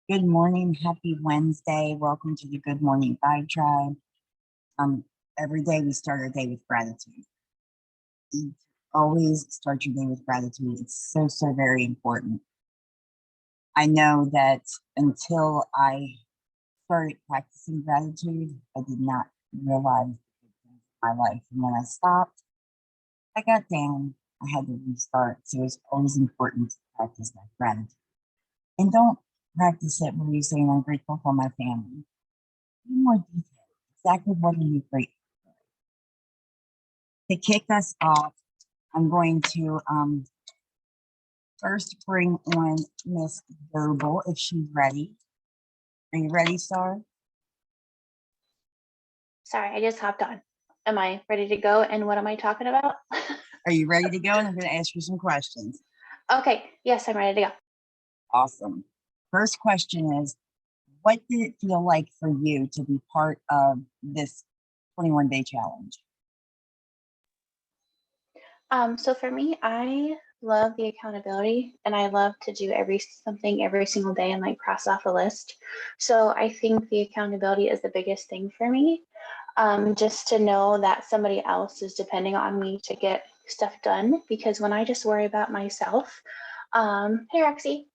Good morning, happy Wednesday. Welcome to the Good Morning Vibe Tribe. Every day we start our day with gratitude. Always start your day with gratitude. It's so very important. I know that until I started practicing gratitude, I did not realize my life. And when I stopped, I got down, I had to restart. So it's always important to practice that gratitude. And don't practice it when you say, I'm grateful for my family. Be more detailed. Exactly what are you grateful for? To kick us off, I'm going to first bring on Miss Verbal if she's ready. Are you ready, Star? Sorry, I just hopped on. Am I ready to go? And what am I talking about? Are you ready to go? And I'm going to ask you some questions. Okay, yes, I'm ready to go. Awesome. First question is, what did it feel like for you to be part of this 21-day challenge? So for me, I love the accountability and I love to do something every single day and like cross off a list. So I think the accountability is the biggest thing for me. Just to know that somebody else is depending on me to get stuff done, because when I just worry about myself, hey Roxy,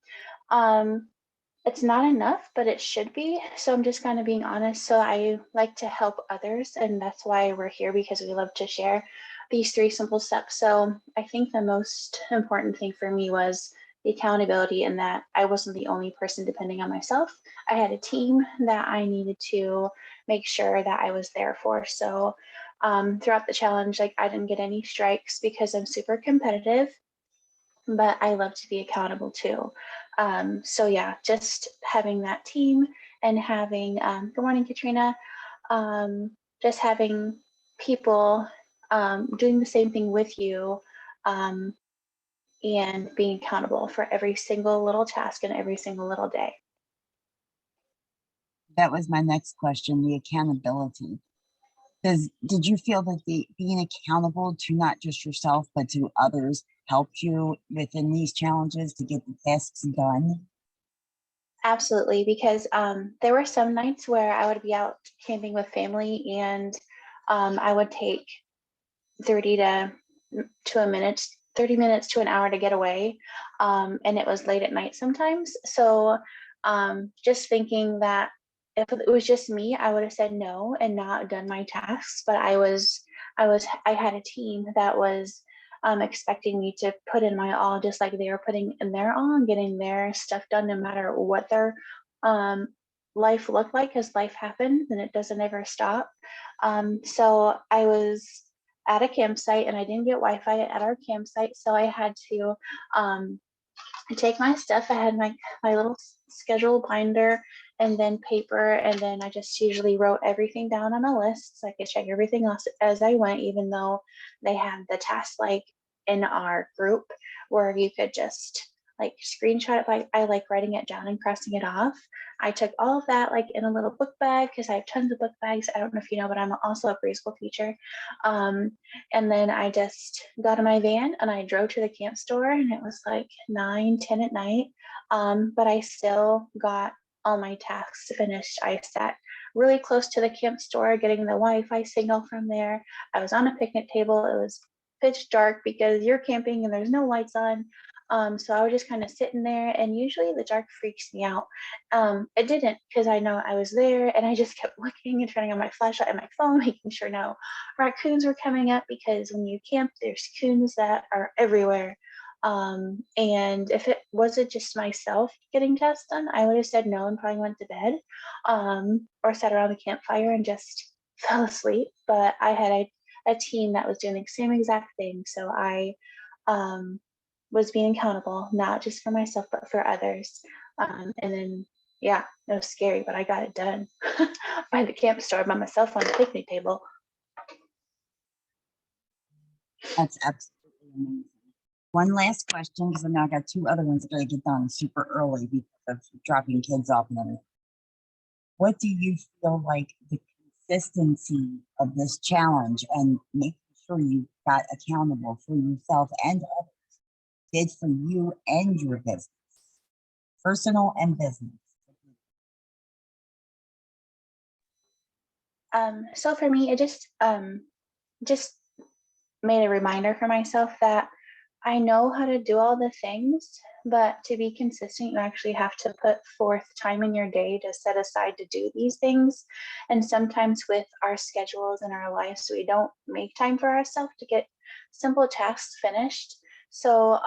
it's not enough, but it should be. So I'm just kind of being honest. So I like to help others, and that's why we're here, because we love to share these 3 simple steps. So I think the most important thing for me was the accountability, and that I wasn't the only person depending on myself. I had a team that I needed to make sure that I was there for. So throughout the challenge, like I didn't get any strikes because I'm super competitive, but I love to be accountable too. So yeah, just having that team and having, good morning, Katrina, just having people doing the same thing with you, and being accountable for every single little task and every single little day. That was my next question, the accountability. Did you feel that being accountable to not just yourself, but to others helped you within these challenges to get the tasks done? Absolutely, because there were some nights where I would be out camping with family, and I would take 30 minutes to an hour to get away, and it was late at night sometimes. So just thinking that if it was just me, I would have said no and not done my tasks. But I had a team that was expecting me to put in my all, just like they were putting in their all and getting their stuff done, no matter what their um, life looked like, because life happens and it doesn't ever stop. So I was at a campsite and I didn't get Wi-Fi at our campsite, so I had to take my stuff. I had my little schedule binder and then paper, and then I just usually wrote everything down on a list so I could check everything else as I went, even though they had the task like in our group where you could just like screenshot it. But I like writing it down and crossing it off. I took all of that like in a little book bag, because I have tons of book bags. I don't know if you know, but I'm also a preschool teacher. And then I just got in my van and I drove to the camp store, and it was like 9-10 at night. But I still got all my tasks finished. I sat really close to the camp store, getting the Wi-Fi signal from there. I was on a picnic table. It was pitch dark because you're camping and there's no lights on. So I was just kind of sitting there, and usually the dark freaks me out. It didn't, because I know I was there, and I just kept looking and turning on my flashlight and my phone, making sure no raccoons were coming up, because when you camp, there's coons that are everywhere. And if it wasn't just myself getting tasks done, I would have said no and probably went to bed, or sat around the campfire and just fell asleep. But I had a team that was doing the same exact thing. So I was being accountable, not just for myself, but for others. And then, yeah, it was scary, but I got it done by the camp store by myself on the picnic table. That's absolutely amazing. One last question, because I now got 2 other ones that got to get done super early because of dropping kids off and everything. What do you feel like the consistency of this challenge and making sure you got accountable for yourself and others did for you and your business, personal and business? So for me, it just made a reminder for myself that I know how to do all the things, but to be consistent, you actually have to put forth time in your day to set aside to do these things. And sometimes with our schedules and our lives, we don't make time for ourselves to get simple tasks finished. So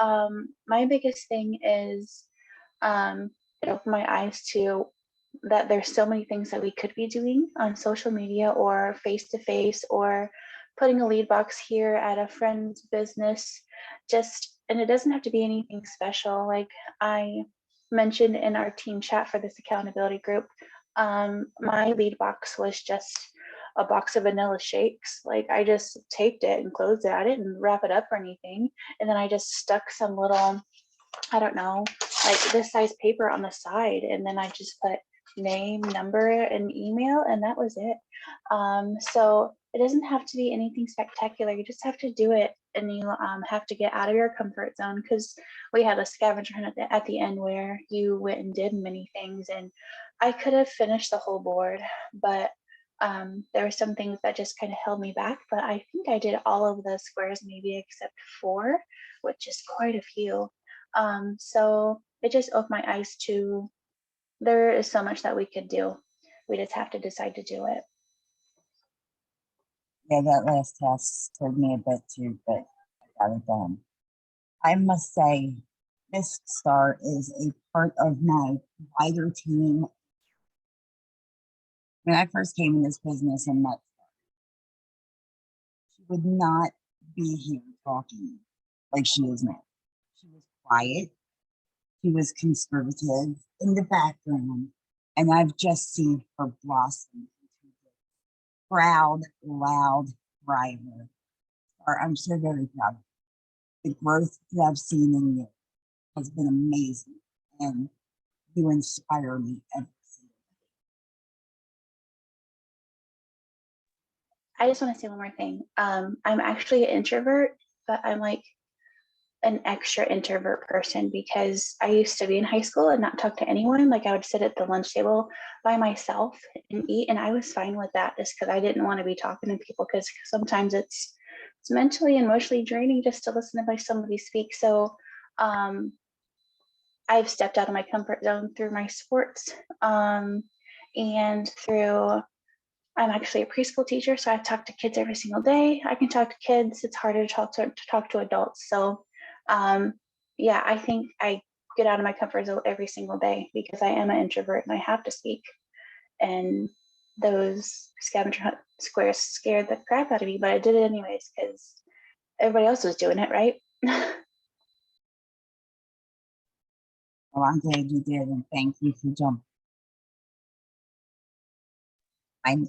my biggest thing is it opened my eyes to that there's so many things that we could be doing on social media or face to face or putting a lead box here at a friend's business. Just, and it doesn't have to be anything special. Like I mentioned in our team chat for this accountability group, my lead box was just a box of vanilla shakes. Like I just taped it and closed it. I didn't wrap it up or anything. And then I just stuck some little, I don't know, like this size paper on the side. And then I just put name, number, and email, and that was it. So it doesn't have to be anything spectacular. You just have to do it, and you have to get out of your comfort zone, because we had a scavenger hunt at the end where you went and did many things, and I could have finished the whole board, but there were some things that just kind of held me back. But I think I did all of the squares, maybe except 4, which is quite a few. So it just opened my eyes to there is so much that we could do. We just have to decide to do it. Yeah, that last task scared me a bit too, but I got it done. I must say, Miss Star is a part of my wider team. When I first came in this business and met her, she would not be here talking like she is now. She was quiet. She was conservative in the background, and I've just seen her blossom into this proud, loud thriver. I'm so very proud. The growth that I've seen in you has been amazing, and you inspire me every single I just want to say one more thing. I'm actually an introvert, but I'm like an extra introvert person because I used to be in high school and not talk to anyone. Like I would sit at the lunch table by myself and eat, and I was fine with that just because I didn't want to be talking to people, because sometimes it's mentally and emotionally draining just to listen to somebody speak. So I've stepped out of my comfort zone through my sports, and through I'm actually a preschool teacher, so I talk to kids every single day. I can talk to kids. It's harder to talk to adults. So, yeah, I think I get out of my comfort zone every single day because I am an introvert and I have to speak. And those scavenger hunt squares scared the crap out of me, but I did it anyways because everybody else was doing it, right? Well, I'm glad you did, and thank you for jumping.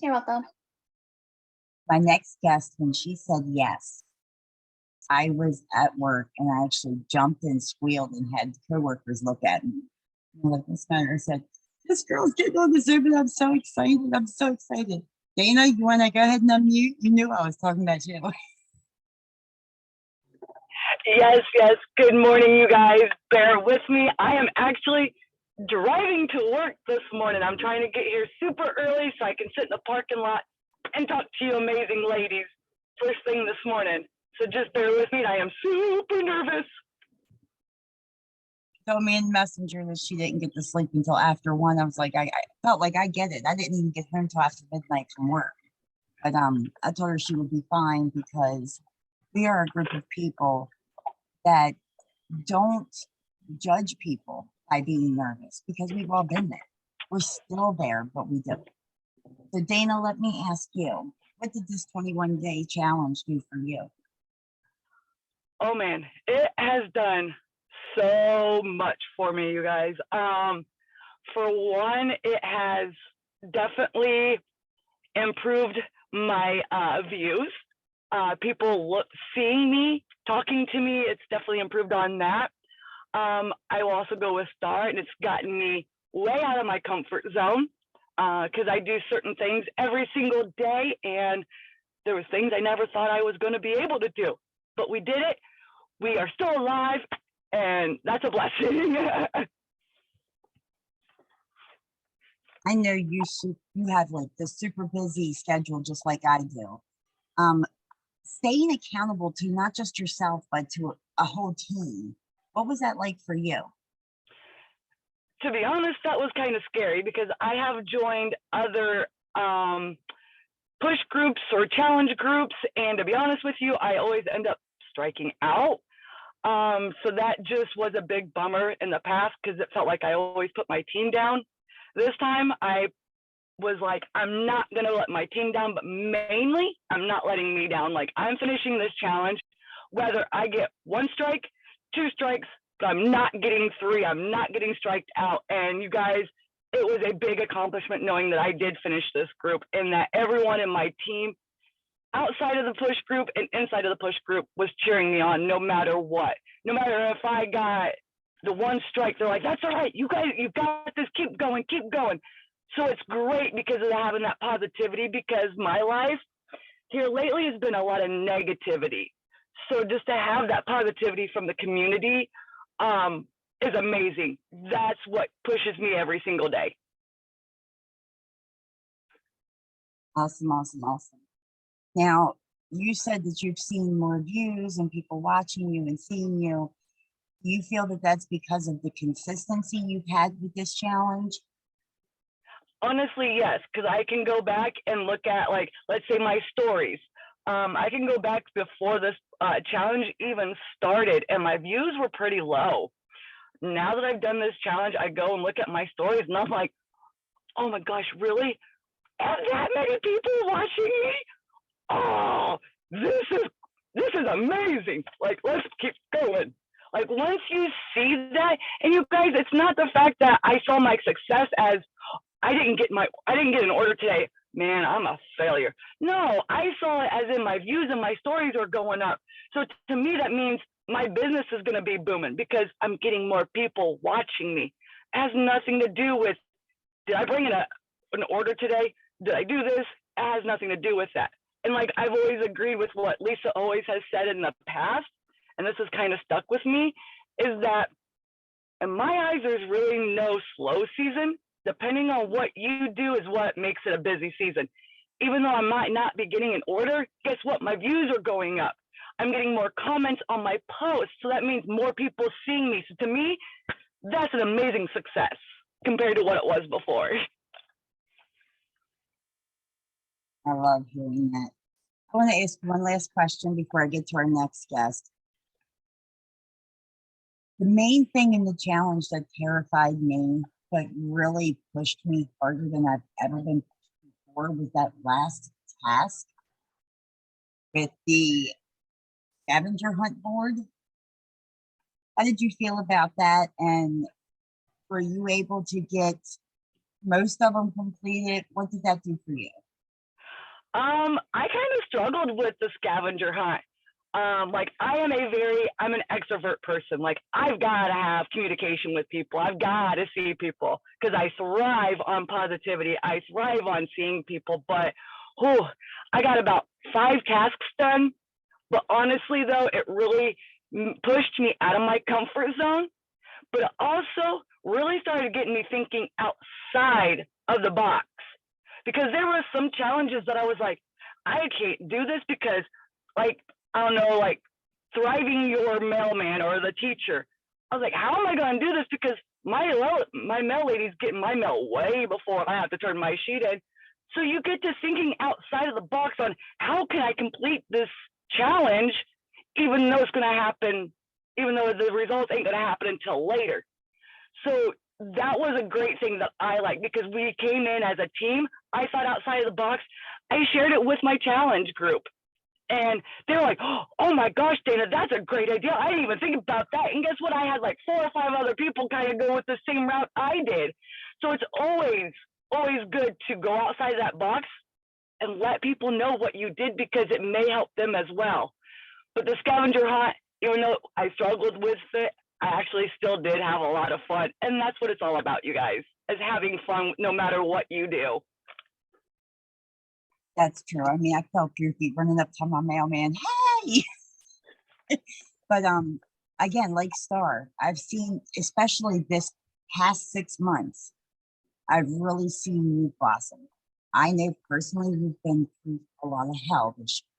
You're welcome. My next guest, when she said yes, I was at work and I actually jumped and squealed and had coworkers look at me. And like Miss Hunter said, this girl's getting on the Zoom and I'm so excited. I'm so excited. Dana, you want to go ahead and unmute? You knew I was talking about you. Yes, yes. Good morning, you guys. Bear with me. I am actually driving to work this morning. I'm trying to get here super early so I can sit in the parking lot and talk to you amazing ladies first thing this morning. So just bear with me. I am super nervous. Told me in Messenger that she didn't get to sleep until after 1. I was like, I felt like I get it. I didn't even get home until after midnight from work. But I told her she would be fine because we are a group of people that don't judge people by being nervous because we've all been there. We're still there, but we do. So Dana, let me ask you, what did this 21-day challenge do for you? Oh man, it has done so much for me, you guys. For one, it has definitely improved my views. People seeing me, talking to me, it's definitely improved on that. I will also go with Star, and it's gotten me way out of my comfort zone because I do certain things every single day, and there was things I never thought I was going to be able to do, but we did it. We are still alive, and that's a blessing. I know you have like the super busy schedule, just like I do. Staying accountable to not just yourself, but to a whole team. What was that like for you? To be honest, that was kind of scary because I have joined other push groups or challenge groups, and to be honest with you, I always end up striking out. So that just was a big bummer in the past because it felt like I always put my team down. This time I was like, I'm not going to let my team down, but mainly I'm not letting me down. Like, I'm finishing this challenge, whether I get 1 strike, 2 strikes, but I'm not getting 3. I'm not getting striked out. And you guys, it was a big accomplishment knowing that I did finish this group and that everyone in my team outside of the push group and inside of the push group was cheering me on no matter what. No matter if I got the 1 strike, they're like, that's all right. You guys, you've got this. Keep going, keep going. So it's great because of having that positivity, because my life here lately has been a lot of negativity. So just to have that positivity from the community is amazing. That's what pushes me every single day. Awesome, awesome, awesome. Now, you said that you've seen more views and people watching you and seeing you. Do you feel that that's because of the consistency you've had with this challenge? Honestly, yes, because I can go back and look at, like, let's say my stories. I can go back before this challenge even started, and my views were pretty low. Now that I've done this challenge, I go and look at my stories, and I'm like, oh my gosh, really? Are that many people watching me? Oh, this is amazing. Like, let's keep going. Like, once you see that, and you guys, it's not the fact that I saw my success as I didn't get an order today. Man, I'm a failure. No, I saw it as in my views and my stories are going up. So to me, that means my business is going to be booming because I'm getting more people watching me. It has nothing to do with, did I bring in an order today? Did I do this? It has nothing to do with that. And like, I've always agreed with what Lisa always has said in the past, and this has kind of stuck with me, is that in my eyes, there's really no slow season. Depending on what you do is what makes it a busy season. Even though I might not be getting an order, guess what? My views are going up. I'm getting more comments on my posts. So that means more people seeing me. So to me, that's an amazing success compared to what it was before. I love hearing that. I want to ask one last question before I get to our next guest. The main thing in the challenge that terrified me, but really pushed me harder than I've ever been pushed before, was that last task with the scavenger hunt board. How did you feel about that? And were you able to get most of them completed? What did that do for you? I kind of struggled with the scavenger hunt. Like, I'm an extrovert person. Like, I've got to have communication with people. I've got to see people because I thrive on positivity. I thrive on seeing people. But I got about 5 tasks done. But honestly, though, it really pushed me out of my comfort zone. But it also really started getting me thinking outside of the box, because there were some challenges that I was like, I can't do this because, like, I don't know, like thriving your mailman or the teacher. I was like, how am I going to do this? Because my mail lady's getting my mail way before I have to turn my sheet in. So you get to thinking outside of the box on how can I complete this challenge, even though it's going to happen, even though the results ain't going to happen until later. So that was a great thing that I liked, because we came in as a team. I thought outside of the box. I shared it with my challenge group. And they were like, oh my gosh, Dana, that's a great idea. I didn't even think about that. And guess what? I had like 4 or 5 other people kind of go with the same route I did. So it's always good to go outside of that box and let people know what you did, because it may help them as well. But the scavenger hunt, even though I struggled with it, I actually still did have a lot of fun. And that's what it's all about, you guys, is having fun no matter what you do. That's true. I mean, I felt goofy running up to my mailman, hey! But again, like Star, I've seen, especially this past 6 months, I've really seen you blossom. I know personally you've been through a lot of hell this year,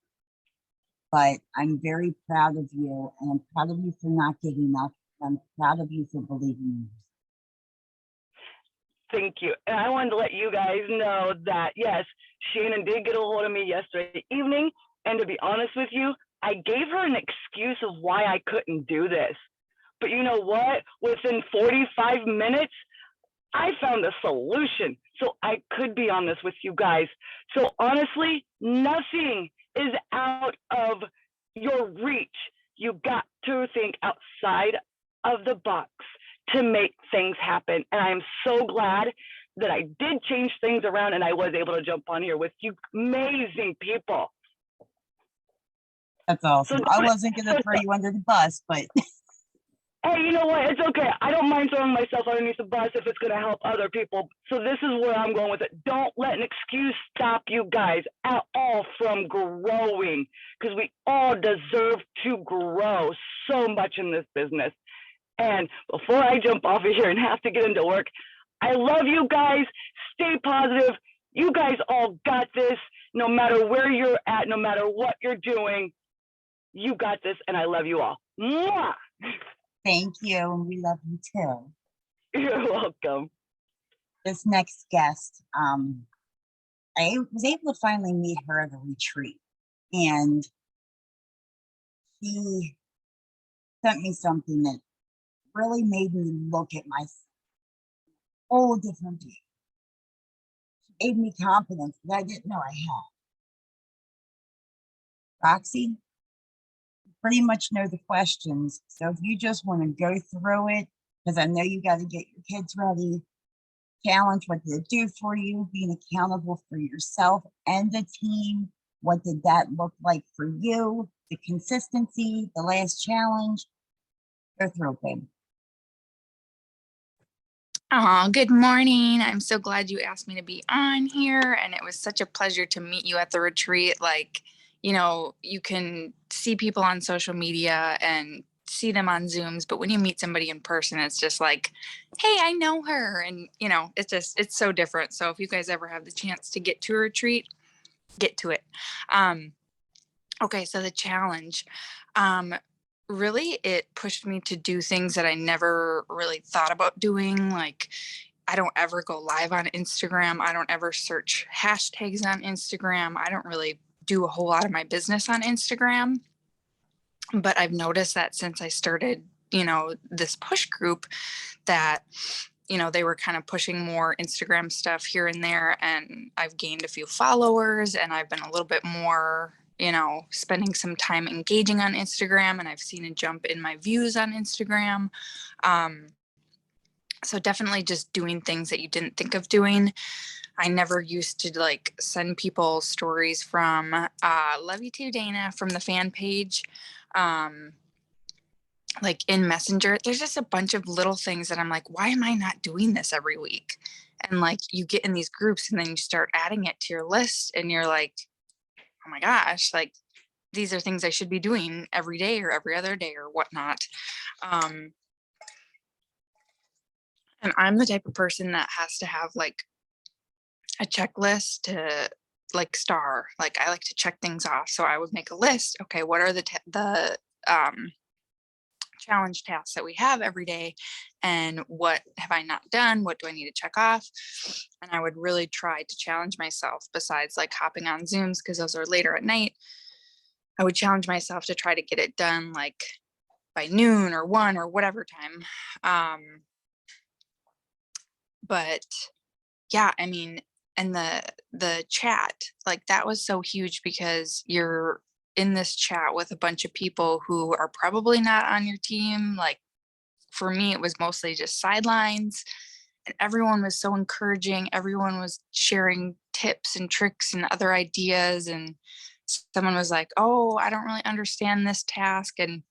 but I'm very proud of you, and I'm proud of you for not giving up. I'm proud of you for believing in yourself. Thank you. And I wanted to let you guys know that, yes, Shannon did get a hold of me yesterday evening. And to be honest with you, I gave her an excuse of why I couldn't do this. But you know what? Within 45 minutes, I found a solution. So I could be on this with you guys. So honestly, nothing is out of your reach. You got to think outside of the box to make things happen. And I'm so glad that I did change things around and I was able to jump on here with you amazing people. That's awesome. I wasn't going to throw you under the bus, but Hey, you know what? It's okay. I don't mind throwing myself underneath the bus if it's going to help other people. So this is where I'm going with it. Don't let an excuse stop you guys at all from growing, because we all deserve to grow so much in this business. And before I jump off of here and have to get into work, I love you guys. Stay positive. You guys all got this. No matter where you're at, no matter what you're doing, you got this. And I love you all. Mwah! thank you, and we love you too. You're welcome. This next guest, I was able to finally meet her at a retreat, and she sent me something that really made me look at my whole different view. She gave me confidence that I didn't know I had. Roxy, you pretty much know the questions, so if you just want to go through it, because I know you got to get your kids ready, challenge, what did it do for you, being accountable for yourself and the team, what did that look like for you, the consistency, the last challenge, go through it, babe. Oh, good morning. I'm so glad you asked me to be on here. And it was such a pleasure to meet you at the retreat. Like, you know, you can see people on social media and see them on Zooms, but when you meet somebody in person, it's just like, hey, I know her. And, you know, it's so different. So if you guys ever have the chance to get to a retreat, get to it. Okay, so the challenge. Really it pushed me to do things that I never really thought about doing. Like I don't ever go live on Instagram. I don't ever search hashtags on Instagram. I don't really do a whole lot of my business on Instagram. But I've noticed that since I started, you know, this push group that, you know, they were kind of pushing more Instagram stuff here and there. And I've gained a few followers and I've been a little bit more, you know, spending some time engaging on Instagram, and I've seen a jump in my views on Instagram. So definitely just doing things that you didn't think of doing. I never used to like send people stories from Love You Too, Dana, from the fan page. Like in Messenger, there's just a bunch of little things that I'm like, why am I not doing this every week? And like you get in these groups and then you start adding it to your list and you're like, oh my gosh, like these are things I should be doing every day or every other day or whatnot. And I'm the type of person that has to have like a checklist to like star. Like I like to check things off. So I would make a list. Okay, what are the challenge tasks that we have every day, and what have I not done? What do I need to check off? And I would really try to challenge myself, besides like hopping on Zooms because those are later at night. I would challenge myself to try to get it done like by noon or 1 or whatever time. But yeah, I mean, and the chat, like that was so huge because you're in this chat with a bunch of people who are probably not on your team. Like for me, it was mostly just sidelines, and everyone was so encouraging. Everyone was sharing tips and tricks and other ideas. And someone was like, oh, I don't really understand this task. And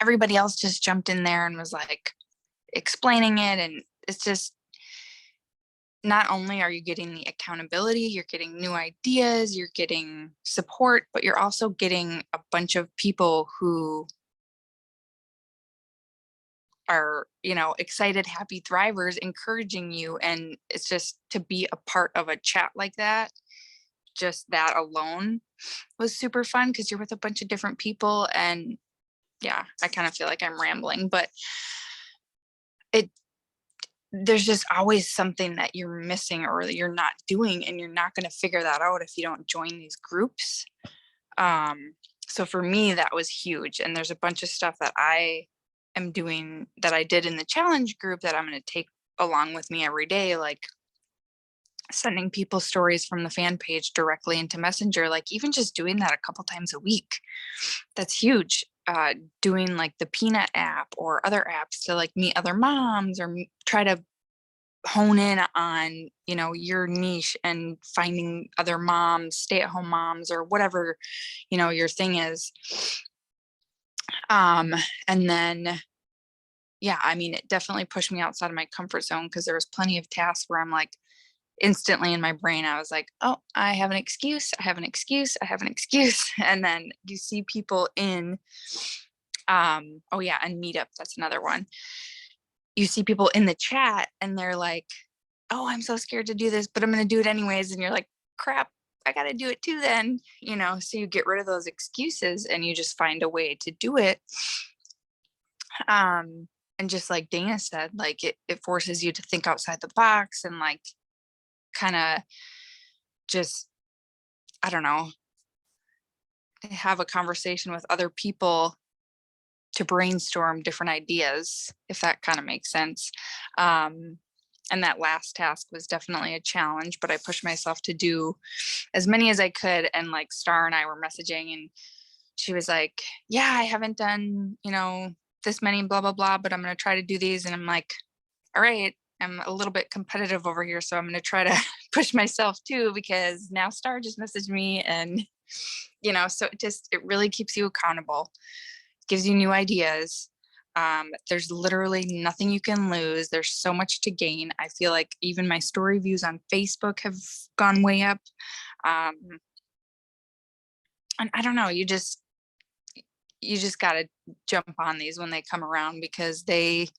everybody else just jumped in there and was like explaining it. And it's just, not only are you getting the accountability, you're getting new ideas, you're getting support, but you're also getting a bunch of people who are, you know, excited, happy thrivers encouraging you. And it's just to be a part of a chat like that, just that alone was super fun because you're with a bunch of different people. And yeah, I kind of feel like I'm rambling, but there's just always something that you're missing or that you're not doing, and you're not going to figure that out if you don't join these groups. So for me, that was huge. And there's a bunch of stuff that I am doing that I did in the challenge group that I'm going to take along with me every day, like sending people stories from the fan page directly into Messenger, like even just doing that a couple times a week. That's huge. Doing like the Peanut app or other apps to like meet other moms or try to hone in on, you know, your niche and finding other moms, stay-at-home moms, or whatever, you know, your thing is. And then, yeah, I mean, it definitely pushed me outside of my comfort zone because there was plenty of tasks where I'm like, instantly in my brain, I was like, oh, I have an excuse. I have an excuse. I have an excuse. And then you see people in, oh yeah, and Meetup, that's another one. You see people in the chat and they're like, oh, I'm so scared to do this, but I'm going to do it anyways. And you're like, crap, I got to do it too then, you know, so you get rid of those excuses and you just find a way to do it. And just like Dana said, like it forces you to think outside the box and like kind of just, I don't know, have a conversation with other people to brainstorm different ideas, if that kind of makes sense. And that last task was definitely a challenge, but I pushed myself to do as many as I could. And like Star and I were messaging and she was like, yeah, I haven't done, you know, this many, blah, blah, blah, but I'm going to try to do these. And I'm like, all right, I'm a little bit competitive over here. So I'm going to try to push myself too, because now Star just messaged me and, you know, so it really keeps you accountable, gives you new ideas. There's literally nothing you can lose. There's so much to gain. I feel like even my story views on Facebook have gone way up. And I don't know, you just got to jump on these when they come around because they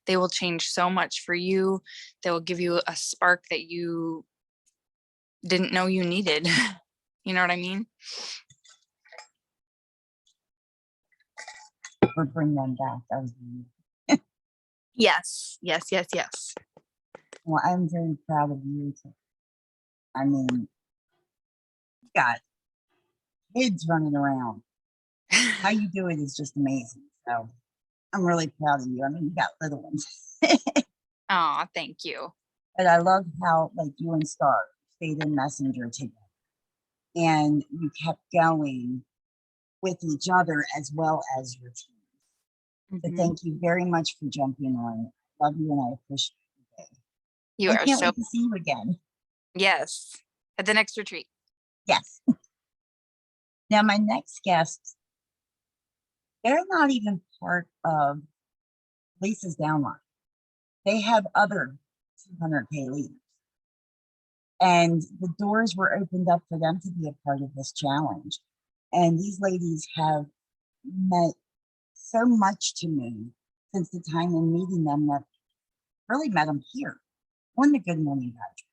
will change so much for you. They will give you a spark that you didn't know you needed. You know what I mean? Or bring them back. That was Yes. well, I'm very proud of you too. I mean, you got kids running around. How you do it is just amazing. So I'm really proud of you. I mean, you got little ones. Oh, thank you. But I love how like you and Star stayed in Messenger together and you kept going with each other as well as your team. So Mhm. thank you very much for jumping on. Love you and I appreciate you. You I are can't so, wait to see you again. yes, at the next retreat. Yes. Now my next guests, they're not even part of Lisa's downline. They have other 200K leaders. And the doors were opened up for them to be a part of this challenge. And these ladies have meant so much to me since the time in meeting them that really met them here on the Good Morning Country.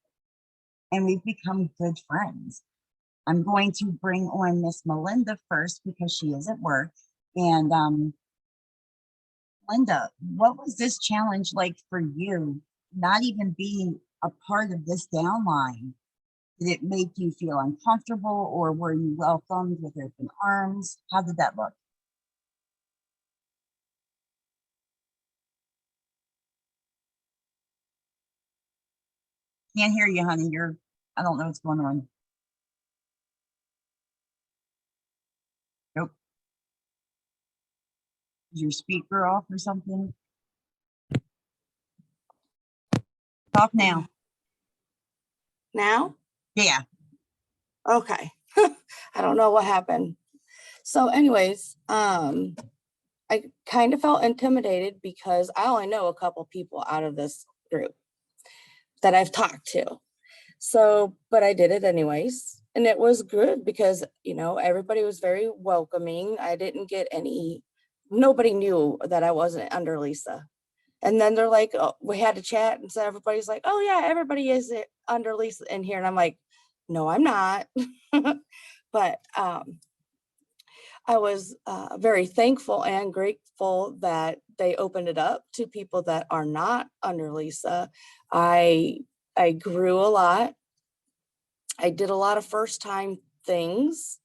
And we've become good friends. I'm going to bring on Miss Melinda first because she is at work. And Linda, what was this challenge like for you? Not even being a part of this downline, did it make you feel uncomfortable or were you welcomed with open arms? How did that look? Can't hear you, honey. I don't know what's going on. Nope. Is your speaker off or something? Talk now. Now? Yeah. Okay. I don't know what happened. So anyways, I kind of felt intimidated because I only know a couple people out of this group that I've talked to. So, but I did it anyways. And it was good because, you know, everybody was very welcoming. I didn't get nobody knew that I wasn't under Lisa. And then they're like, oh, we had to chat. And so everybody's like, oh yeah, everybody is under Lisa in here. And I'm like, no, I'm not. But I was very thankful and grateful that they opened it up to people that are not under Lisa. I grew a lot. I did a lot of first time things.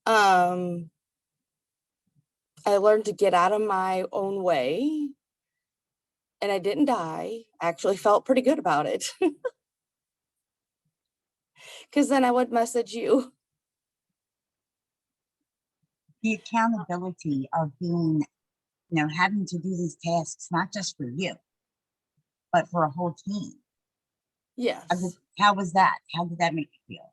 I learned to get out of my own way, and I didn't die. I actually felt pretty good about it. Because then I would message you. The accountability of being, having to do these tasks, not just for you, but for a whole team. Yes, How was that? How did that make you feel?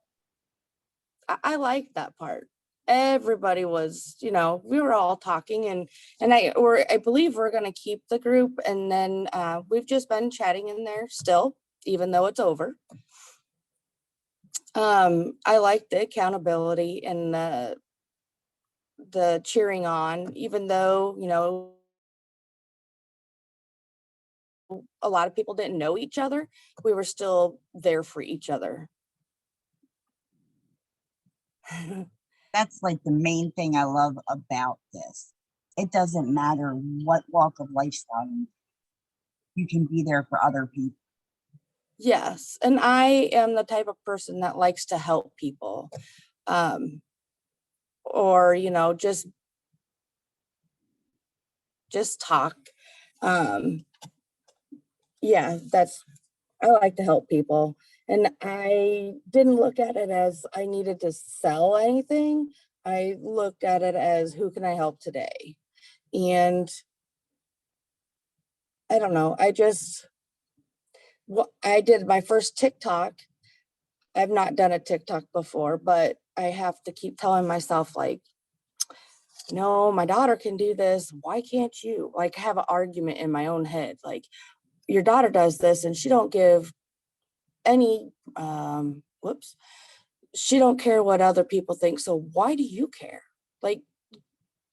I like that part. Everybody was, we were all talking, and I believe we're going to keep the group, and then we've just been chatting in there still, even though it's over. I like the accountability and the cheering on, even though, a lot of people didn't know each other. We were still there for each other. That's like the main thing I love about this. It doesn't matter what walk of lifestyle, you can be there for other people. Yes, and I am the type of person that likes to help people. Or, just talk. Yeah, I like to help people. And I didn't look at it as I needed to sell anything. I looked at it as, who can I help today? And I don't know, I did my first TikTok. I've not done a TikTok before, but I have to keep telling myself, like, no, my daughter can do this. Why can't you? Like, have an argument in my own head. Like, your daughter does this and she don't give any, she don't care what other people think. So why do you care? Like,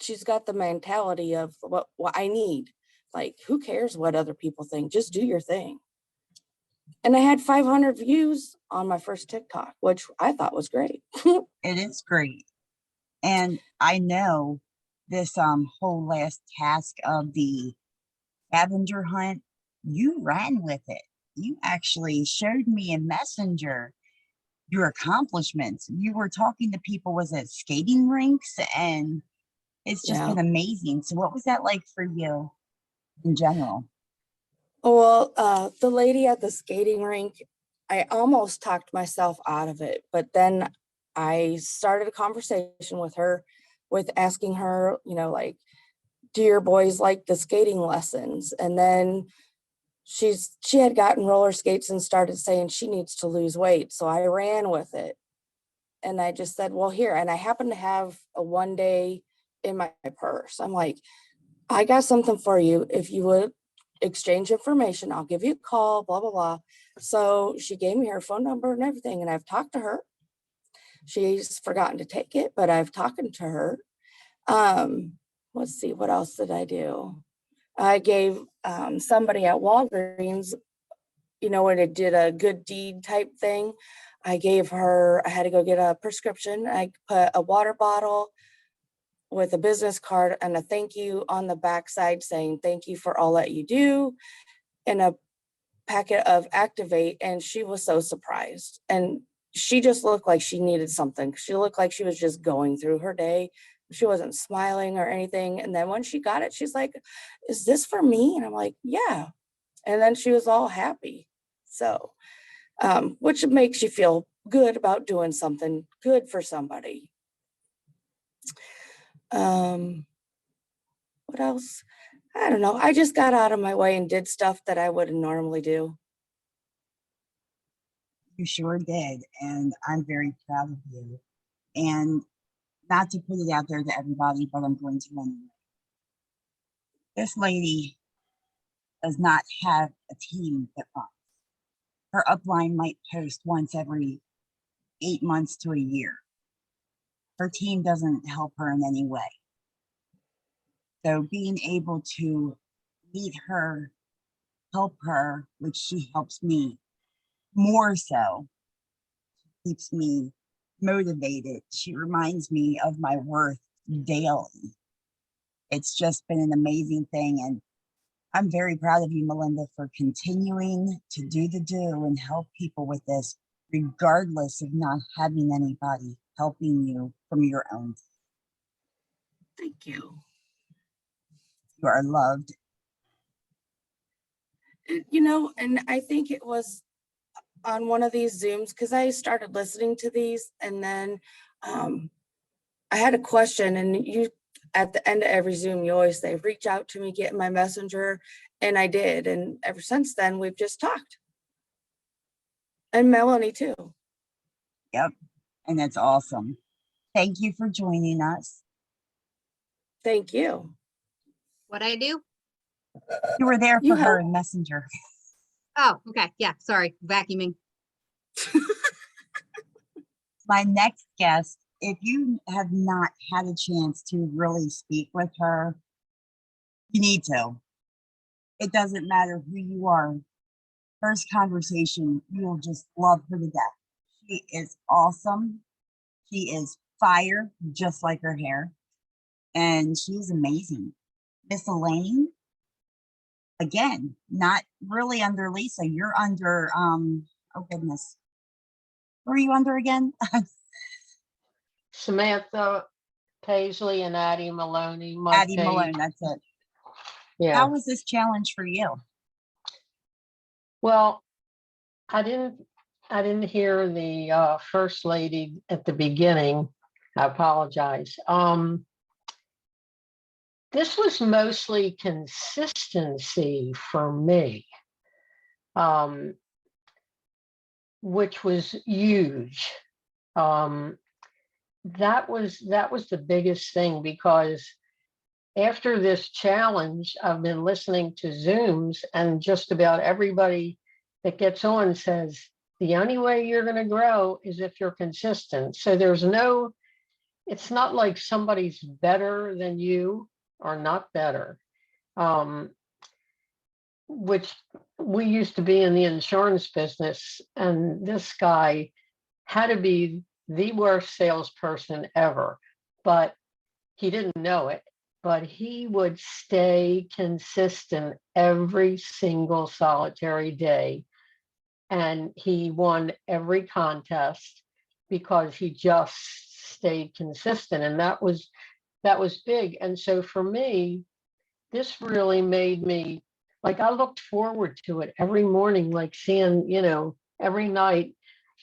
she's got the mentality of what I need. Like, who cares what other people think? Just do your thing. And I had 500 views on my first TikTok, which I thought was great. It is great. And I know this whole last task of the scavenger hunt, you ran with it. You actually showed me in Messenger your accomplishments. You were talking to people, was it skating rinks? And it's just been amazing. So what was that like for you in general? Well, the lady at the skating rink, I almost talked myself out of it, but then I started a conversation with her, with asking her, like, do your boys like the skating lessons? And then she had gotten roller skates and started saying she needs to lose weight. So I ran with it. And I just said, well, here, and I happen to have a 1 day in my purse. I'm like, I got something for you. If you would exchange information, I'll give you a call, blah, blah, blah. So she gave me her phone number and everything, and I've talked to her. She's forgotten to take it, but I've talked to her. Let's see, what else did I do? I gave somebody at Walgreens, when it did a good deed type thing, I had to go get a prescription. I put a water bottle with a business card and a thank you on the backside saying, thank you for all that you do, and a packet of Activate. And she was so surprised. And she just looked like she needed something. She looked like she was just going through her day. She wasn't smiling or anything. And then when she got it, she's like, is this for me? And I'm like, yeah. And then she was all happy. So, which makes you feel good about doing something good for somebody. What else? I don't know. I just got out of my way and did stuff that I wouldn't normally do. You sure did. And I'm very proud of you. And not to put it out there to everybody, but I'm going to anyway. This lady does not have a team that runs. Her upline might post once every 8 months to a year. Her team doesn't help her in any way. So being able to meet her help her, which she helps me more so, keeps me motivated. She reminds me of my worth daily. It's just been an amazing thing. And I'm very proud of you, Melinda, for continuing to do the do and help people with this, regardless of not having anybody helping you from your own. Thank you. You are loved. You know, and I think it was on one of these Zooms, because I started listening to these, and then I had a question, and you, at the end of every Zoom, you always say, reach out to me, get in my messenger. And I did. And ever since then, we've just talked. And Melanie too. Yep. And that's awesome. Thank you for joining us. Thank you. What I do? You were there You for her help. in Messenger. Oh, okay. Yeah, sorry. Vacuuming. My next guest, if you have not had a chance to really speak with her, you need to. It doesn't matter who you are. First conversation, you'll just love her to death. She is awesome. She is fire, just like her hair. And she's amazing. Miss Elaine, again, not really under Lisa. You're under, oh goodness. Who are you under again? Samantha Paisley and Addie Maloney. Addie Malone, that's it. Yeah. How was this challenge for you? Well, I didn't hear the first lady at the beginning. I apologize. This was mostly consistency for me, which was huge. That was the biggest thing, because after this challenge, I've been listening to Zooms, and just about everybody that gets on says, the only way you're going to grow is if you're consistent. So it's not like somebody's better than you or not better, which we used to be in the insurance business. And this guy had to be the worst salesperson ever, but he didn't know it. But he would stay consistent every single solitary day. And he won every contest because he just stayed consistent. And that was big. And so for me, this really made me, like, I looked forward to it every morning, like seeing, every night.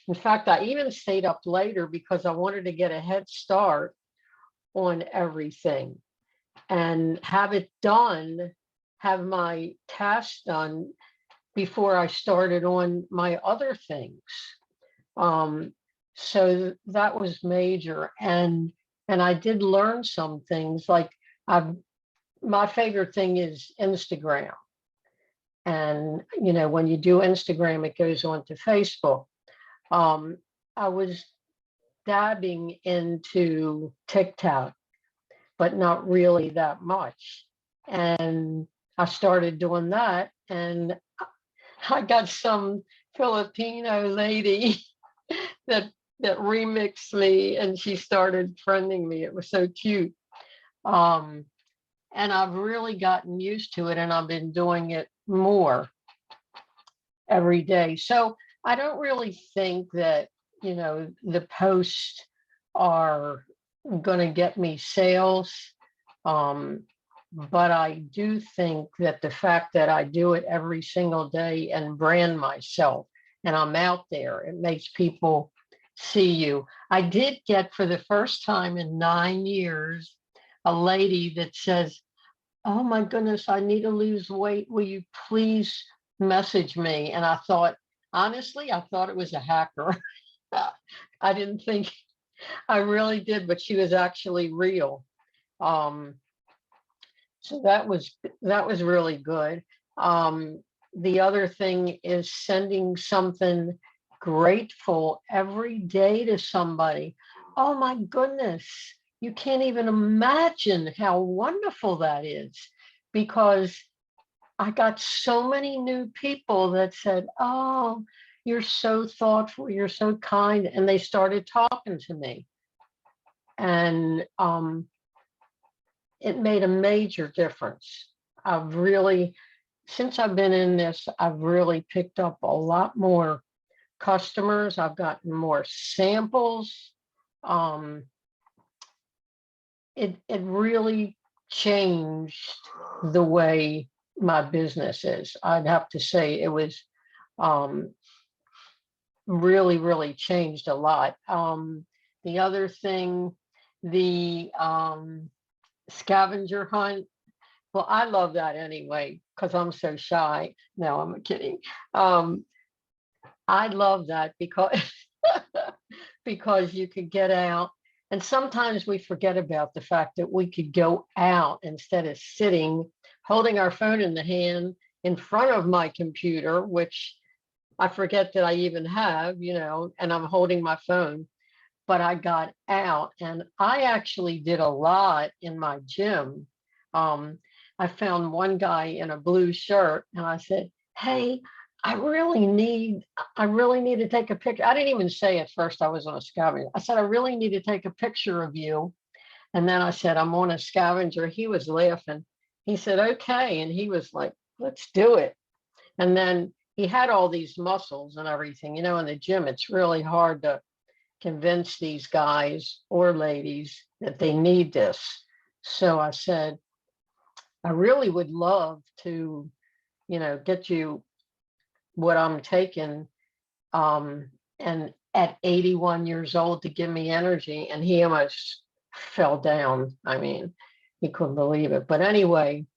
In fact, I even stayed up later because I wanted to get a head start on everything and have it done, have my tasks done before I started on my other things. So that was major. And I did learn some things, like my favorite thing is Instagram. And, when you do Instagram, it goes on to Facebook. I was dabbing into TikTok, but not really that much. And I started doing that, and I got some Filipino lady that remixed me, and she started friending me. It was so cute. And I've really gotten used to it, and I've been doing it more every day. So I don't really think that, the posts are going to get me sales. But I do think that the fact that I do it every single day and brand myself, and I'm out there, it makes people see you. I did get, for the first time in 9 years, a lady that says, oh my goodness, I need to lose weight. Will you please message me? And I thought, honestly, I thought it was a hacker. I didn't think, I really did, but she was actually real. So that was really good. The other thing is sending something grateful every day to somebody. Oh my goodness, you can't even imagine how wonderful that is, because I got so many new people that said, "Oh, you're so thoughtful, you're so kind," and they started talking to me. And it made a major difference. I've really, since I've been in this, I've really picked up a lot more customers. I've gotten more samples. It really changed the way my business is. I'd have to say it was really, really changed a lot. The other thing, the scavenger hunt. Well, I love that anyway, because I'm so shy. No, I'm kidding. I love that because because you could get out. And sometimes we forget about the fact that we could go out instead of sitting, holding our phone in the hand in front of my computer, which I forget that I even have, and I'm holding my phone. But I got out and I actually did a lot in my gym. I found one guy in a blue shirt and I said, "Hey, I really need to take a picture." I didn't even say at first I was on a scavenger. I said, "I really need to take a picture of you." And then I said, "I'm on a scavenger." He was laughing. He said, "Okay." And he was like, "Let's do it." And then he had all these muscles and everything, in the gym. It's really hard to convince these guys or ladies that they need this. So I said, "I really would love to, get you what I'm taking, and at 81 years old to give me energy." And he almost fell down. I mean, he couldn't believe it. But anyway,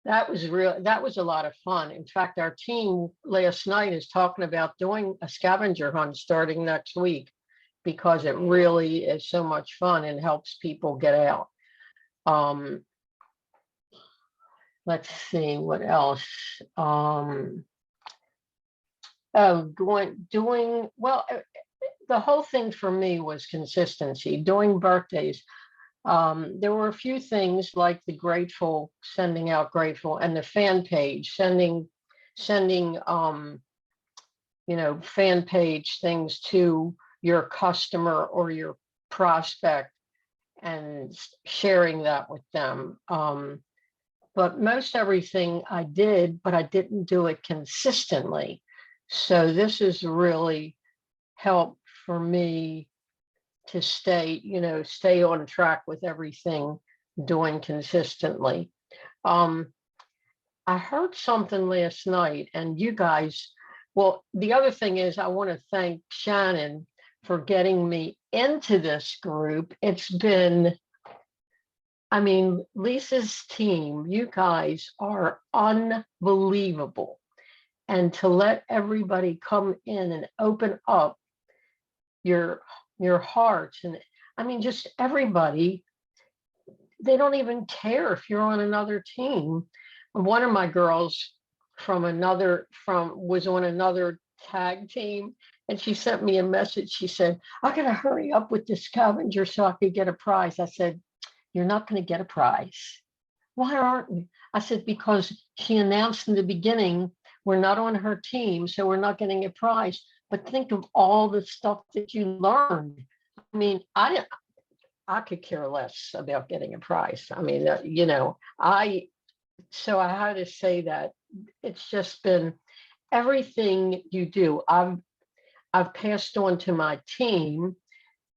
that was a lot of fun. In fact, our team last night is talking about doing a scavenger hunt starting next week because it really is so much fun and helps people get out. Let's see what else. Doing well. The whole thing for me was consistency. Doing birthdays. There were a few things like the grateful, sending out grateful, and the fan page, sending fan page things to your customer or your prospect and sharing that with them. But most everything I did, but I didn't do it consistently. So this has really helped for me to stay on track with everything, doing consistently. I heard something last night, and you guys, well, the other thing is I want to thank Shannon for getting me into this group. It's been, Lisa's team, you guys are unbelievable. And to let everybody come in and open up your hearts, and just everybody, they don't even care if you're on another team. One of my girls was on another tag team, and she sent me a message. She said, "I gotta hurry up with this scavenger so I could get a prize." I said, "You're not going to get a prize." "Why aren't we?" I said, "Because she announced in the beginning, we're not on her team, so we're not getting a prize. But think of all the stuff that you learned." I could care less about getting a prize. So I had to say that it's just been everything you do. I've passed on to my team,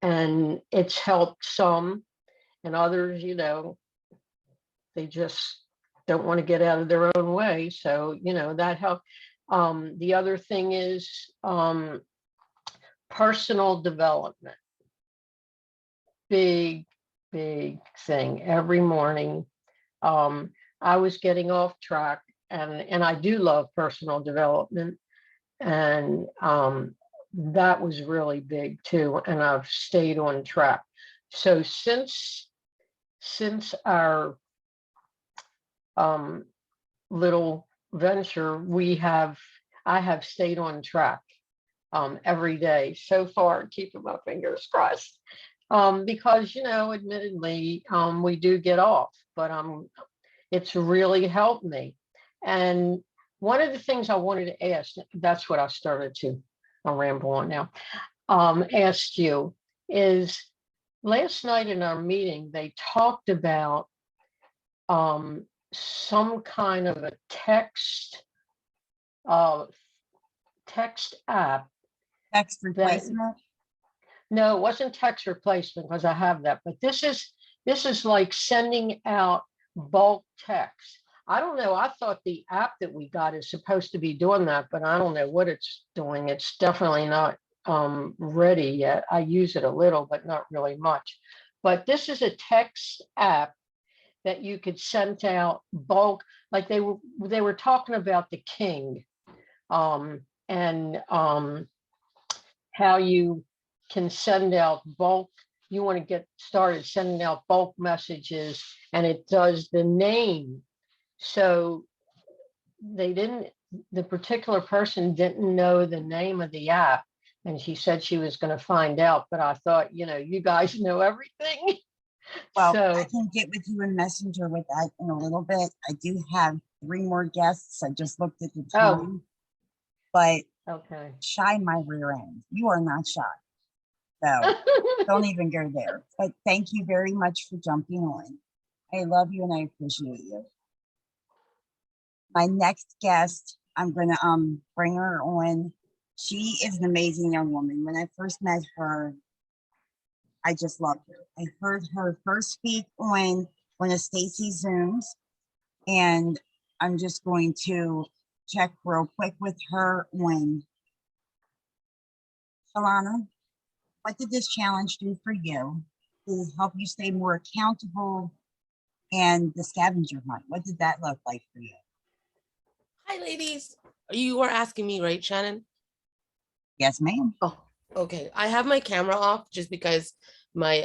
and it's helped some, and others, they just don't want to get out of their own way. So, that helped. The other thing is personal development. Big thing. Every morning, I was getting off track, and I do love personal development. And that was really big too. And I've stayed on track. So since our little venture, I have stayed on track every day so far, keeping my fingers crossed. Because, admittedly, we do get off, but it's really helped me. And one of the things I wanted to ask, that's what I started to, I'll ramble on now, asked you is, last night in our meeting, they talked about some kind of a uh, text app. Text that replacement. No, it wasn't text replacement because I have that, but this is like sending out bulk text. I don't know. I thought the app that we got is supposed to be doing that, but I don't know what it's doing. It's definitely not ready yet. I use it a little, but not really much. But this is a text app that you could send out bulk, like they were talking about the king, and how you can send out bulk. You want to get started sending out bulk messages, and it does the name. So the particular person didn't know the name of the app, and she said she was going to find out, but I thought, you guys know everything. Well, So I can get with you in Messenger with that in a little bit. I do have 3 more guests. I just looked at the time. But okay. shy my rear end. You are not shy. So don't even go there. But thank you very much for jumping on. I love you and I appreciate you. My next guest, I'm gonna bring her on. She is an amazing young woman. When I first met her, I just loved her. I heard her first speak on one of Stacy's Zooms, and I'm just going to check real quick with her on. Shalana, what did this challenge do for you to help you stay more accountable? And the scavenger hunt, what did that look like for you? Hi, ladies. You were asking me, right, Shannon? Yes, ma'am. Oh, okay. I have my camera off just because my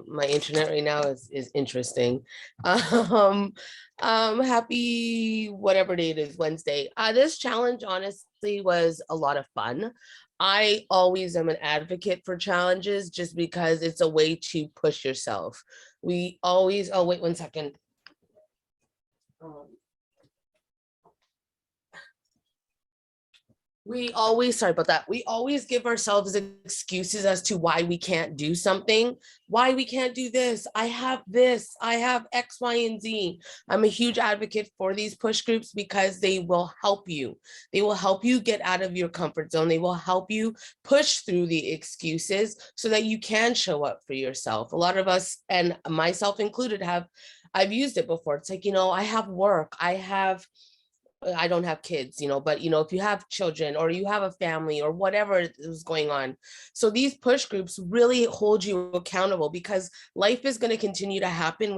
my internet right now is interesting. Happy whatever day it is, Wednesday. This challenge honestly was a lot of fun. I always am an advocate for challenges just because it's a way to push yourself. We always, oh wait 1 second. We always, sorry about that. We always give ourselves excuses as to why we can't do something, why we can't do this. I have X, Y, and Z. I'm a huge advocate for these push groups because they will help you. They will help you get out of your comfort zone. They will help you push through the excuses so that you can show up for yourself. A lot of us, and myself included, I've used it before. It's like, I have work, I don't have kids, but if you have children or you have a family or whatever is going on. So these push groups really hold you accountable because life is going to continue to happen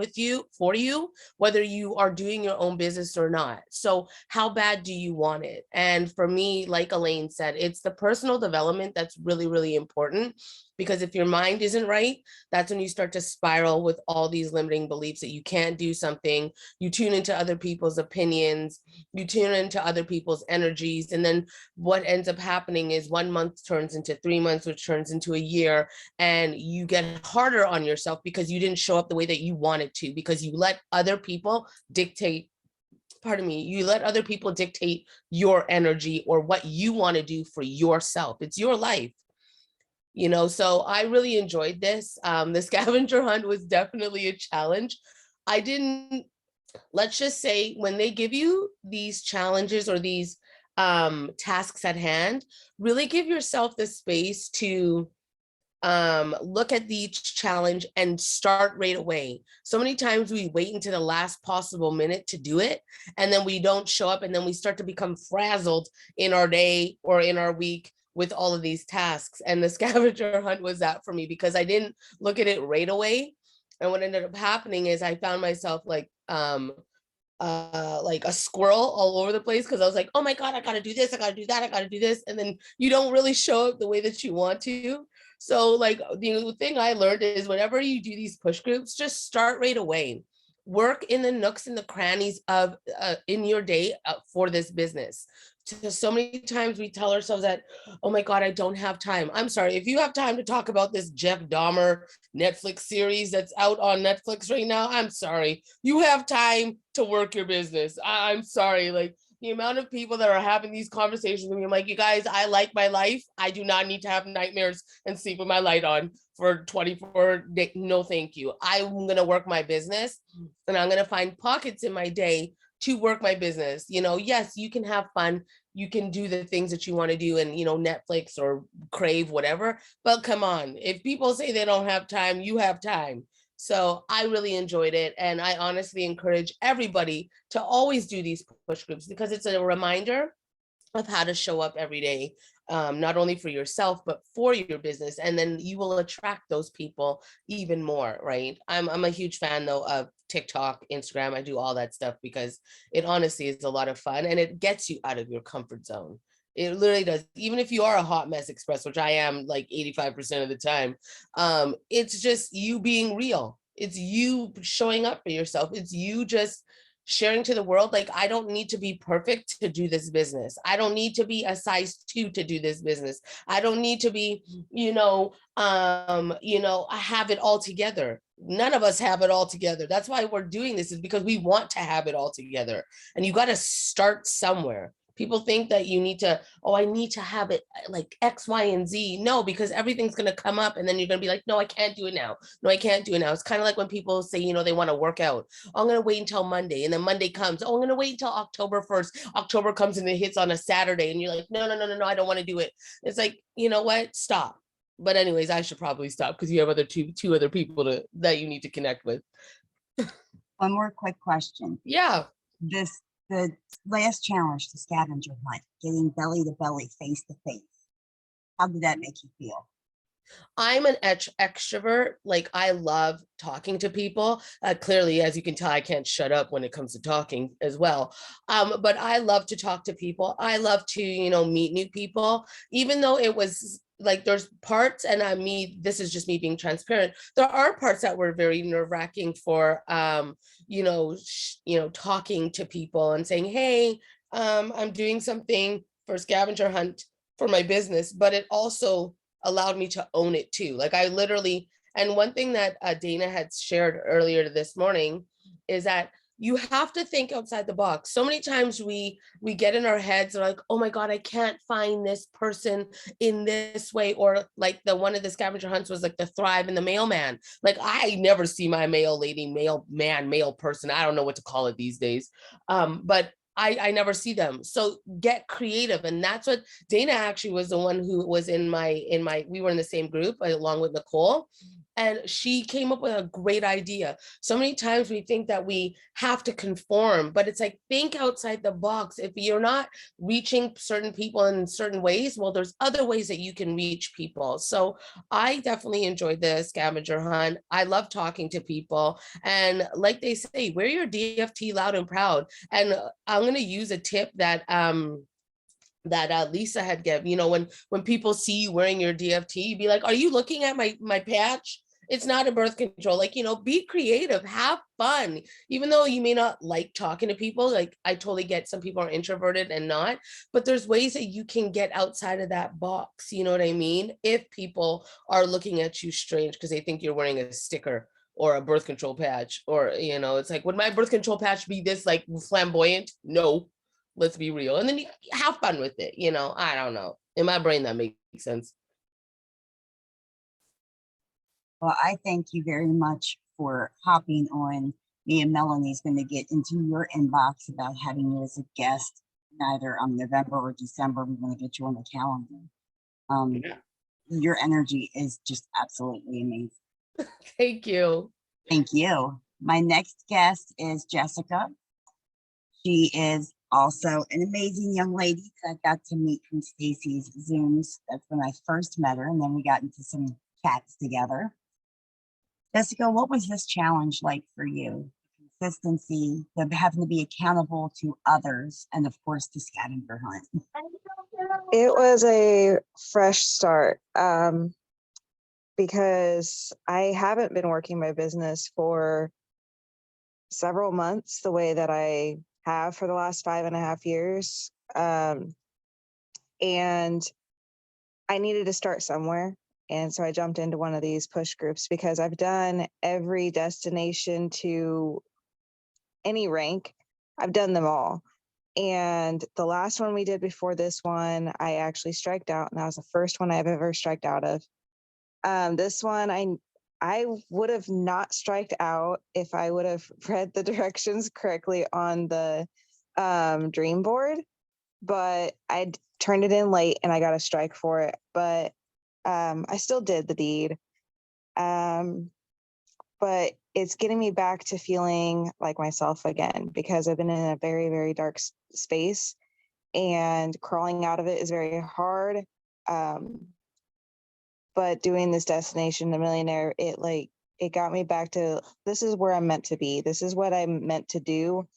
for you, whether you are doing your own business or not. So how bad do you want it? And for me, like Elaine said, it's the personal development that's really, really important. Because if your mind isn't right, that's when you start to spiral with all these limiting beliefs that you can't do something. You tune into other people's opinions, you tune into other people's energies. And then what ends up happening is 1 month turns into 3 months, which turns into a year. And you get harder on yourself because you didn't show up the way that you wanted to, because you let other people dictate you let other people dictate your energy or what you want to do for yourself. It's your life. So I really enjoyed this. The scavenger hunt was definitely a challenge. Let's just say when they give you these challenges or these tasks at hand, really give yourself the space to look at the challenge and start right away. So many times we wait until the last possible minute to do it, and then we don't show up, and then we start to become frazzled in our day or in our week with all of these tasks. And the scavenger hunt was that for me because I didn't look at it right away. And what ended up happening is I found myself like a squirrel all over the place because I was like, oh my God, I gotta do this, I gotta do that, I gotta do this. And then you don't really show up the way that you want to. So like the thing I learned is whenever you do these push groups, just start right away. work in the nooks and the crannies of in your day for this business. So many times we tell ourselves that, oh my God, I don't have time. I'm sorry, if you have time to talk about this Jeff Dahmer Netflix series that's out on Netflix right now, I'm sorry. You have time to work your business. I'm sorry, like the amount of people that are having these conversations with me, I'm like, you guys, I like my life. I do not need to have nightmares and sleep with my light on for 24 days. No, thank you. I'm going to work my business and I'm going to find pockets in my day to work my business. You know, yes, you can have fun. You can do the things that you want to do and, you know, Netflix or Crave, whatever. But come on, if people say they don't have time, you have time. So I really enjoyed it. And I honestly encourage everybody to always do these push groups because it's a reminder of how to show up every day, not only for yourself, but for your business. And then you will attract those people even more, right? I'm a huge fan though of TikTok, Instagram. I do all that stuff because it honestly is a lot of fun and it gets you out of your comfort zone. It literally does. Even if you are a hot mess express, which I am like 85% of the time, it's just you being real. It's you showing up for yourself. It's you just sharing to the world, like, I don't need to be perfect to do this business. I don't need to be a size 2 to do this business. I don't need to be, I have it all together. None of us have it all together. That's why we're doing this, is because we want to have it all together. And you got to start somewhere. People think that you need to, I need to have it like X, Y, and Z. No, because everything's going to come up and then you're going to be like, no, I can't do it now. No, I can't do it now. It's kind of like when people say, they want to work out. I'm going to wait until Monday. And then Monday comes. I'm going to wait until October 1st. October comes and it hits on a Saturday. And you're like, no, I don't want to do it. It's like, you know what? Stop. But anyways, I should probably stop because you have two other people that you need to connect with. One more quick question. Yeah. The last challenge, the scavenger hunt, getting belly to belly, face to face. How did that make you feel? I'm an extrovert. Like, I love talking to people. Clearly, as you can tell, I can't shut up when it comes to talking as well. But I love to talk to people. I love to, meet new people, even though it was like, there's parts, and this is just me being transparent. There are parts that were very nerve-wracking for, talking to people and saying, hey, I'm doing something for scavenger hunt for my business, but it also allowed me to own it too. Like, I literally, and one thing that Dana had shared earlier this morning is that you have to think outside the box. So many times we get in our heads like, oh my God, I can't find this person in this way. Or like one of the scavenger hunts was like the Thrive and the Mailman. Like, I never see my mail lady, mail person. I don't know what to call it these days. But I never see them. So get creative. And that's what Dana actually was the one who was in my, we were in the same group along with Nicole. And she came up with a great idea. So many times we think that we have to conform, but it's like, think outside the box. If you're not reaching certain people in certain ways, well, there's other ways that you can reach people. So I definitely enjoyed the scavenger hunt. I love talking to people. And like they say, wear your DFT loud and proud. And I'm going to use a tip that Lisa had given, when people see you wearing your DFT, you'd be like, are you looking at my patch? It's not a birth control. Like, be creative, have fun, even though you may not like talking to people. Like, I totally get some people are introverted and not, but there's ways that you can get outside of that box. You know what I mean? If people are looking at you strange because they think you're wearing a sticker or a birth control patch, or, it's like, would my birth control patch be this like flamboyant? No. Let's be real. And then you have fun with it. I don't know. In my brain, that makes sense. Well, I thank you very much for hopping on. Me and Melanie's going to get into your inbox about having you as a guest, either November or December. We want to get you on the calendar. Yeah. Your energy is just absolutely amazing. Thank you. Thank you. My next guest is Jessica. She is also an amazing young lady that I got to meet from Stacy's Zooms. That's when I first met her, and then we got into some chats together. Jessica, what was this challenge like for you? Consistency, having to be accountable to others, and of course, the scavenger hunt. It was a fresh start because I haven't been working my business for several months the way that I have for the last 5.5 years. And I needed to start somewhere. And so I jumped into one of these push groups because I've done every destination to any rank. I've done them all. And the last one we did before this one, I actually striked out, and that was the first one I've ever striked out of. This one, I would have not striked out if I would have read the directions correctly on the dream board, but I turned it in late and I got a strike for it. But I still did the deed. But it's getting me back to feeling like myself again, because I've been in a very, very dark space, and crawling out of it is very hard. But doing this destination, the millionaire, it got me back to, this is where I'm meant to be. This is what I'm meant to do.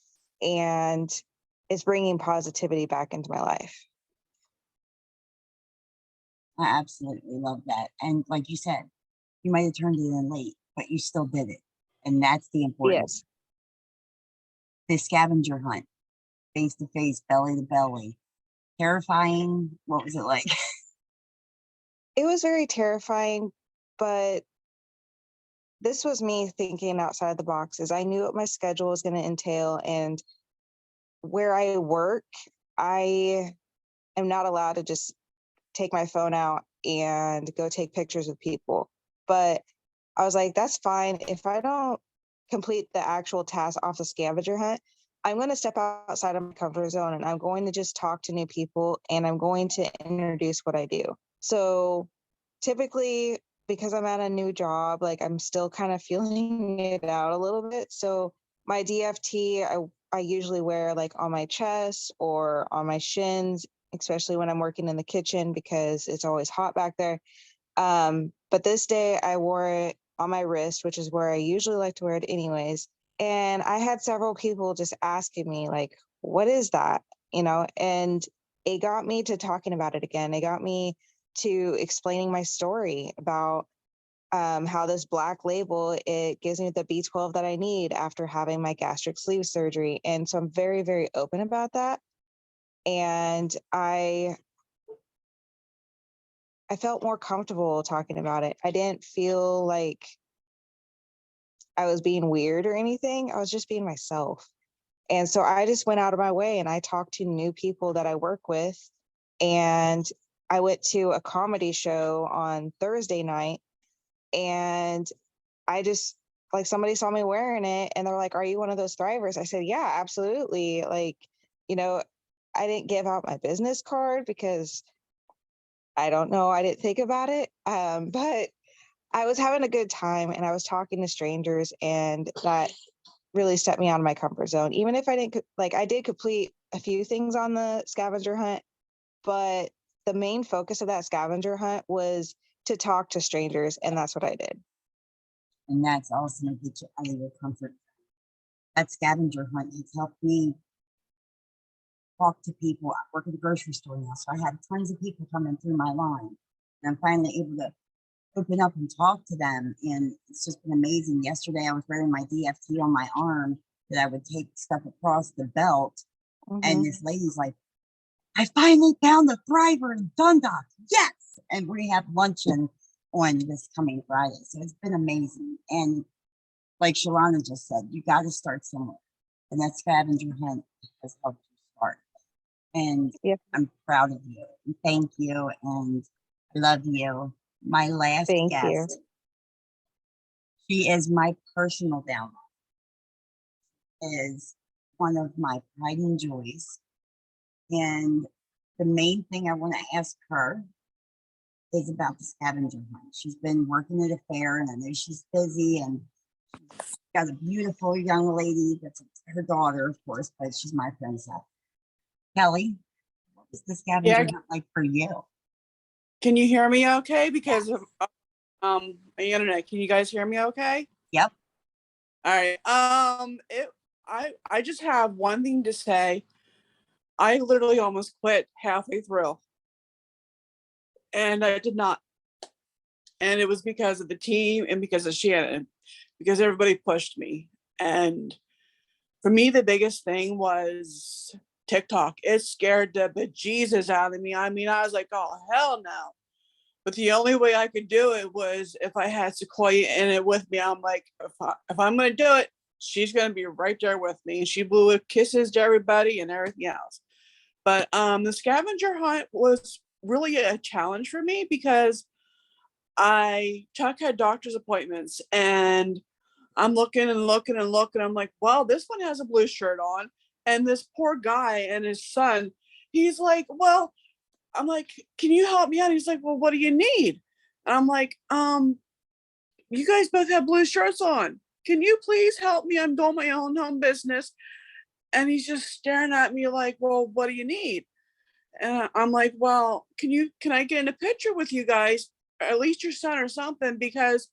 And it's bringing positivity back into my life. I absolutely love that. And like you said, you might have turned it in late, but you still did it. And that's the important. Yes. The scavenger hunt, face to face, belly to belly. Terrifying. What was it like? It was very terrifying, but this was me thinking outside the boxes. I knew what my schedule was going to entail, and where I work, I am not allowed to just take my phone out and go take pictures of people. But I was like, that's fine. If I don't complete the actual task off the scavenger hunt, I'm going to step outside of my comfort zone, and I'm going to just talk to new people, and I'm going to introduce what I do. So typically, because I'm at a new job, like I'm still kind of feeling it out a little bit. So my DFT, I usually wear like on my chest or on my shins, especially when I'm working in the kitchen because it's always hot back there. But this day I wore it on my wrist, which is where I usually like to wear it anyways. And I had several people just asking me like, what is that? And it got me to talking about it again. It got me to explaining my story about how this black label, it gives me the B12 that I need after having my gastric sleeve surgery. And so I'm very, very open about that. And I felt more comfortable talking about it. I didn't feel like I was being weird or anything. I was just being myself. And so I just went out of my way and I talked to new people that I work with. And I went to a comedy show on Thursday night, and I just, like, somebody saw me wearing it and they're like, are you one of those thrivers? I said, yeah, absolutely. Like, I didn't give out my business card because I don't know, I didn't think about it. But I was having a good time and I was talking to strangers, and that really stepped me out of my comfort zone. Even if I didn't, like, I did complete a few things on the scavenger hunt, but the main focus of that scavenger hunt was to talk to strangers, and that's what I did. And that's awesome to get you out of your comfort. That scavenger hunt has helped me talk to people. I work at a grocery store now, so I have tons of people coming through my line, and I'm finally able to open up and talk to them. And it's just been amazing. Yesterday, I was wearing my DFT on my arm that I would take stuff across the belt. And this lady's like, I finally found the thriver in Dundalk. Yes. And we have luncheon on this coming Friday. So it's been amazing. And like Sharana just said, you got to start somewhere. And that scavenger hunt has helped you start. And Yep. I'm proud of you. And thank you. And I love you. My last Thank you. guest, she is my personal download, is one of my pride and joys. And the main thing I want to ask her is about the scavenger hunt. She's been working at a fair, and I know she's busy, and she's got a beautiful young lady that's her daughter, of course, but she's my princess. Kelly, what was the scavenger hunt like for you? Can you hear me okay? Because of my internet. Can you guys hear me okay? Yep. All right. I just have one thing to say. I literally almost quit halfway through. And I did not. And it was because of the team and because of Shannon, because everybody pushed me. And For me, the biggest thing was TikTok. It scared the bejesus out of me. I mean, I was like, oh, hell no. But the only way I could do it was if I had Sequoia in it with me. I'm like, if I'm going to do it, she's going to be right there with me. And she blew kisses to everybody and everything else. But the scavenger hunt was really a challenge for me because Chuck had doctor's appointments and I'm looking and looking and looking. I'm like, well, this one has a blue shirt on. And this poor guy and his son, he's like, well, I'm like, can you help me out? He's like, well, what do you need? And I'm like, you guys both have blue shirts on. Can you please help me? I'm doing my own home business. And he's just staring at me like, well, what do you need? And I'm like, well, can I get in a picture with you guys, or at least your son or something, because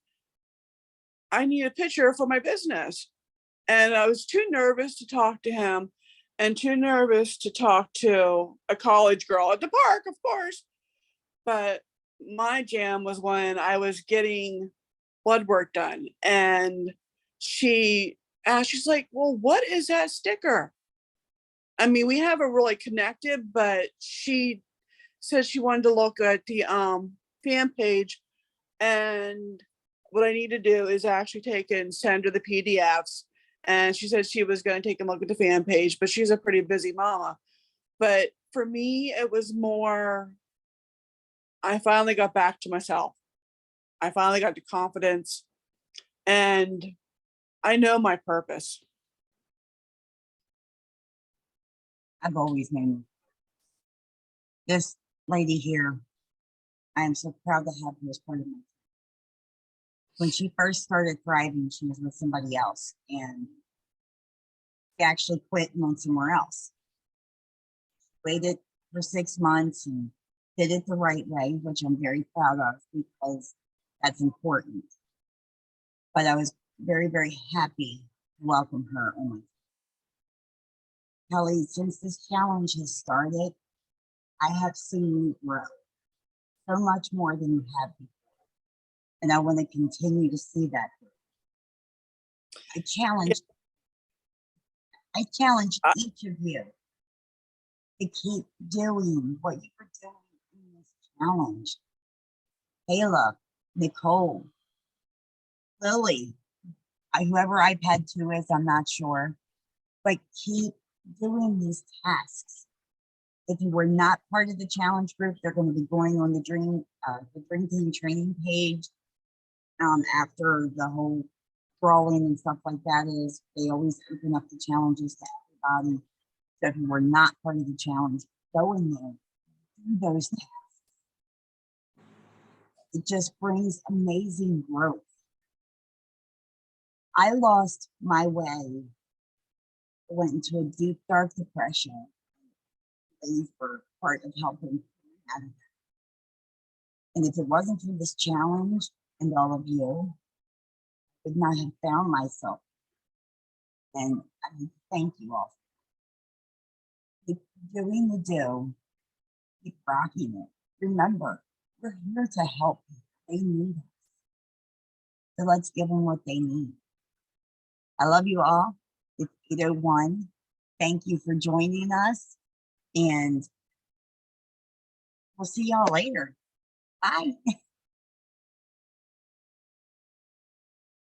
I need a picture for my business. And I was too nervous to talk to him and too nervous to talk to a college girl at the park, of course. But my jam was when I was getting blood work done. And she's like, well, what is that sticker? I mean, we haven't really connected, but she said she wanted to look at the fan page. And what I need to do is actually take and send her the PDFs. And she said she was going to take a look at the fan page, but she's a pretty busy mama. But for me, it was more, I finally got back to myself. I finally got the confidence and I know my purpose. I've always known this lady here. I am so proud to have her as part of my. When she first started thriving, she was with somebody else and she actually quit and went somewhere else. Waited for 6 months and did it the right way, which I'm very proud of because that's important. But I was very, very happy to welcome her on. Kelly, since this challenge has started, I have seen you grow so much more than you have before. And I want to continue to see that. I challenge each of you to keep doing what you were doing in this challenge. Kayla, Nicole, Lily, whoever iPad 2 is, I'm not sure, but keep doing these tasks. If you were not part of the challenge group, they're going to be going on the Dream Team training page after the whole crawling and stuff like that is. They always open up the challenges to everybody. So if you were not part of the challenge, go in there, do those tasks. It just brings amazing growth. I lost my way, went into a deep, dark depression. These were part of helping me out of that. And if it wasn't for this challenge and all of you, I would not have found myself. And I mean, thank you all. Keep doing the do, keep rocking it. Remember, we're here to help people. They need us. So let's give them what they need. I love you all. It's 8:01. Thank you for joining us. And we'll see y'all later. Bye.